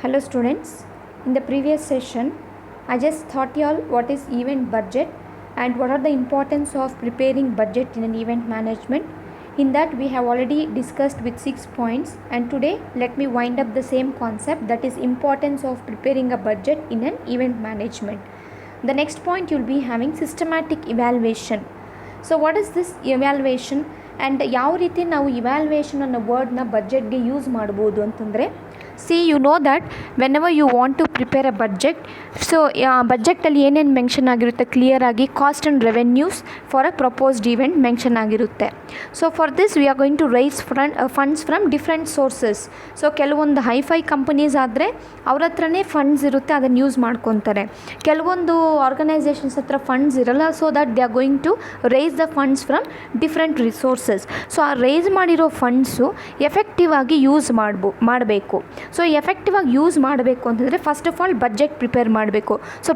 Hello students, in the previous session I just taught you all what is event budget and what are the importance of preparing budget in an event management. In that we have already discussed with 6 points, and today let me wind up the same concept, that is importance of preparing a budget in an event management. The next point you will be having systematic evaluation. So what is this evaluation and ಯಾವ ರೀತಿ ನಾವು evaluation ಅನ್ನೋ ವರ್ಡ್ನ ಬಜೆಟ್ಗೆ use ಮಾಡ್ಬೋದು ಅಂತಂದರೆ, see you know that whenever you want to prepare a budget, so ಬಜೆಟಲ್ಲಿ ಏನೇನು mention ಆಗಿರುತ್ತೆ ಕ್ಲಿಯರಾಗಿ cost and revenues for a proposed event mention ಆಗಿರುತ್ತೆ. So for this we are going to raise funds from different sources. So ಕೆಲವೊಂದು hifi companies ಆದರೆ ಅವ್ರ ಹತ್ರನೇ funds ಇರುತ್ತೆ, ಅದನ್ನು ಯೂಸ್ ಮಾಡ್ಕೊತಾರೆ. ಕೆಲವೊಂದು ಆರ್ಗನೈಸೇಷನ್ಸ್ ಹತ್ರ ಫಂಡ್ಸ್ ಇರಲ್ಲ, so that they are going to raise the funds from different resources. So ಆ ರೈಸ್ ಮಾಡಿರೋ ಫಂಡ್ಸು ಎಫೆಕ್ಟಿವ್ ಆಗಿ ಯೂಸ್ ಮಾಡಬೇಕು. ಸೊ ಎಫೆಕ್ಟಿವ್ ಆಗಿ ಯೂಸ್ ಮಾಡಬೇಕು ಅಂತಂದರೆ first of all budget prepare ಮಾಡಬೇಕು. ಸೊ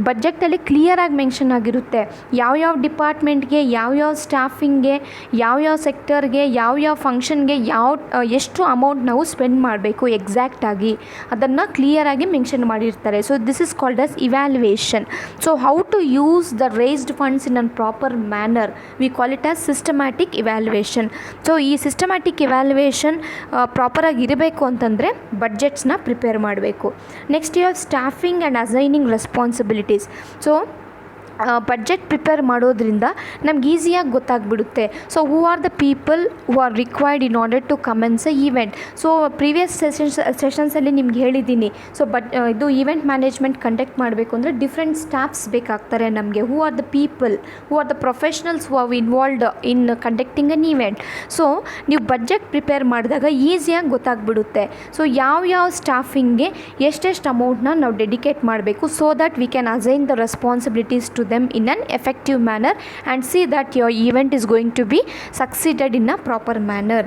ಬಜೆಟಲ್ಲಿ ಕ್ಲಿಯರಾಗಿ ಮೆನ್ಷನ್ ಆಗಿರುತ್ತೆ ಯಾವ್ಯಾವ ಡಿಪಾರ್ಟ್ಮೆಂಟ್ಗೆ, ಯಾವ್ಯಾವ ಸ್ಟಾಫಿಂಗ್ಗೆ, ಯಾವ್ಯಾವ ಸೆಕ್ಟರ್ಗೆ, ಯಾವ್ಯಾವ ಫಂಕ್ಷನ್ಗೆ ಎಷ್ಟು ಅಮೌಂಟ್ ನಾವು ಸ್ಪೆಂಡ್ ಮಾಡಬೇಕು ಎಕ್ಸಾಕ್ಟಾಗಿ, ಅದನ್ನು ಕ್ಲಿಯರಾಗಿ ಮೆನ್ಷನ್ ಮಾಡಿರ್ತಾರೆ. So this is called as evaluation. So how to use the raised funds in an proper manner, we call it as systematic evaluation. So ಈ ಸಿಸ್ಟಮ್ಯಾಟಿಕ್ ಇವ್ಯಾಲ್ಯೂಯೇಷನ್ ಪ್ರಾಪರಾಗಿ ಇರಬೇಕು ಅಂತಂದರೆ ಬಡ್ಜೆಟ್ಸ್ನ ಪ್ರಿಪೇರ್ ಮಾಡಬೇಕು. Next you have staffing and assigning responsibilities. So budget prepare ಮಾಡೋದ್ರಿಂದ ನಮ್ಗೆ ಈಸಿಯಾಗಿ ಗೊತ್ತಾಗ್ಬಿಡುತ್ತೆ. So who are the people who are required in order to commence a event. So previous ಸೆಷನ್ಸಲ್ಲಿ ನಿಮ್ಗೆ ಹೇಳಿದ್ದೀನಿ, ಸೊ ಇದು ಈವೆಂಟ್ ಮ್ಯಾನೇಜ್ಮೆಂಟ್ ಕಂಡಕ್ಟ್ ಮಾಡಬೇಕು ಅಂದರೆ ಡಿಫ್ರೆಂಟ್ ಸ್ಟಾಫ್ಸ್ ಬೇಕಾಗ್ತಾರೆ ನಮಗೆ. ಹೂ are the people, who are the professionals who are involved in conducting an event. So ನೀವು budget prepare ಮಾಡಿದಾಗ ಈಸಿಯಾಗಿ ಗೊತ್ತಾಗ್ಬಿಡುತ್ತೆ. ಸೊ ಯಾವ ಸ್ಟಾಫಿಂಗ್ಗೆ ಎಷ್ಟೆಷ್ಟು ಅಮೌಂಟ್ನ ನಾವು ಡೆಡಿಕೇಟ್ ಮಾಡಬೇಕು, so that we can assign the responsibilities to them in an effective manner and see that your event is going to be succeeded in a proper manner.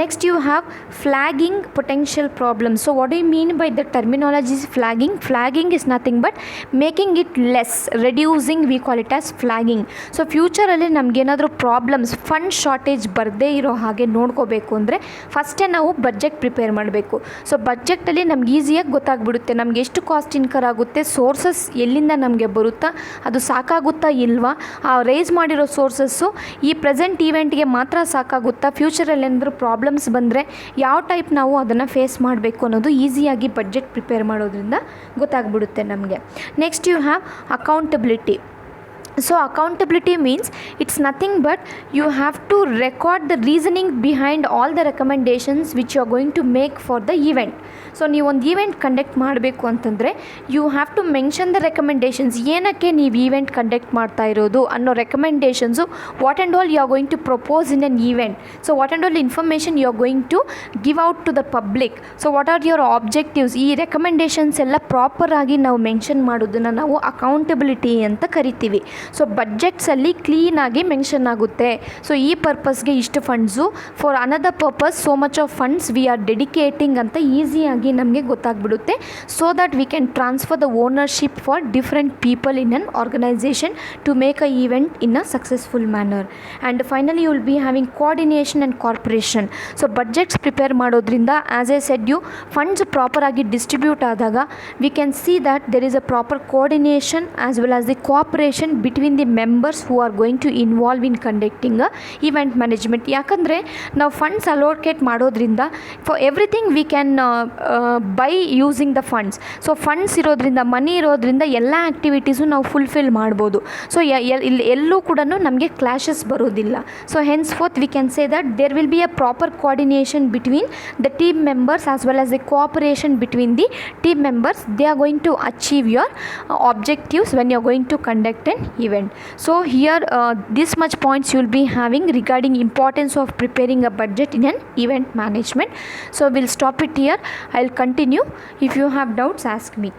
Next you have flagging potential problems. So what do you mean by the terminology flagging? Flagging is nothing but making it less, reducing, we call it as flagging. So future ಅಲ್ಲಿ ನಮ್ಗೆ ಏನಾದರೂ problems, fund shortage ಬರದೇ ಇರೋ ಹಾಗೆ ನೋಡ್ಕೋಬೇಕು ಅಂದರೆ ಫಸ್ಟೇ ನಾವು ಬಜೆಟ್ ಪ್ರಿಪೇರ್ ಮಾಡಬೇಕು. ಸೊ ಬಜೆಟಲ್ಲಿ ನಮ್ಗೆ ಈಸಿಯಾಗಿ ಗೊತ್ತಾಗ್ಬಿಡುತ್ತೆ ನಮ್ಗೆ ಎಷ್ಟು ಕಾಸ್ಟ್ ಇನ್ಕರ್ ಆಗುತ್ತೆ, ಸೋರ್ಸಸ್ ಎಲ್ಲಿಂದ ನಮಗೆ ಬರುತ್ತಾ, ಅದು ಸಾಕಾಗುತ್ತಾ ಇಲ್ವಾ, ಆ ರೈಸ್ ಮಾಡಿರೋ ಸೋರ್ಸಸ್ಸು ಈ ಪ್ರೆಸೆಂಟ್ ಈವೆಂಟ್ಗೆ ಮಾತ್ರ ಸಾಕಾಗುತ್ತಾ, ಫ್ಯೂಚರಲ್ಲಿ ಏನಾದರೂ ಪ್ರಾಬ್ಲಮ್ಸ್ ಬಂದರೆ ಯಾವ ಟೈಪ್ ನಾವು ಅದನ್ನು ಫೇಸ್ ಮಾಡಬೇಕು ಅನ್ನೋದು ಈಸಿಯಾಗಿ ಬಡ್ಜೆಟ್ ಪ್ರಿಪೇರ್ ಮಾಡೋದ್ರಿಂದ ಗೊತ್ತಾಗ್ಬಿಡುತ್ತೆ ನಮಗೆ. Next you have accountability. So accountability means it's nothing but you have to record the reasoning behind all the recommendations which you are going to make for the event. So ನೀವು ಒಂದು event conduct ಮಾಡಬೇಕು ಅಂತಂದರೆ you have to mention the recommendations, ಏನಕ್ಕೆ ನೀವು ಈವೆಂಟ್ ಕಂಡಕ್ಟ್ ಮಾಡ್ತಾ ಇರೋದು ಅನ್ನೋ recommendations, what and all you are going to propose in an event. So what and all information you are going to give out to the public. So what are your objectives, ಈ recommendations ಎಲ್ಲ ಪ್ರಾಪರಾಗಿ ನಾವು mention ಮಾಡೋದನ್ನು ನಾವು accountability ಅಂತ ಕರಿತೀವಿ. So ಬಡ್ಜೆಟ್ಸಲ್ಲಿ ಕ್ಲೀನಾಗಿ mention ಆಗುತ್ತೆ. ಸೊ ಈ ಪರ್ಪಸ್ಗೆ ಇಷ್ಟು funds, for another purpose so much of funds we are dedicating ಅಂತ ಈಸಿಯಾಗಿ ನಮಗೆ ಗೊತ್ತಾಗ್ಬಿಡುತ್ತೆ. So that we can transfer the ownership for different people in an organisation to make a event in a successful manner. And finally you will be having coordination and corporation. So budgets prepare ಮಾಡೋದ್ರಿಂದ as a said you funds ಪ್ರಾಪರಾಗಿ distribute ಆದಾಗ we can see that there is a proper coordination as well as the cooperation between the members who are going to involve in conducting a event management. ಯಾಕಂದರೆ ನಾವು funds allocate ಮಾಡೋದ್ರಿಂದ for everything we can buy using the funds. So funds ಇರೋದ್ರಿಂದ, money ಇರೋದ್ರಿಂದ ಎಲ್ಲ activities ನಾವು fulfil ಮಾಡ್ಬೋದು. So ಎಲ್ಲೂ ಕೂಡ ನಮಗೆ ಕ್ಲಾಶಸ್ ಬರೋದಿಲ್ಲ. So henceforth we can say that there will be a proper coordination between the team members as well as the cooperation between the team members. They are going to achieve your objectives when you are going to conduct an event. So here this much points you will be having regarding importance of preparing a budget in an event management. So we'll stop it here. I'll continue. If you have doubts, ask me.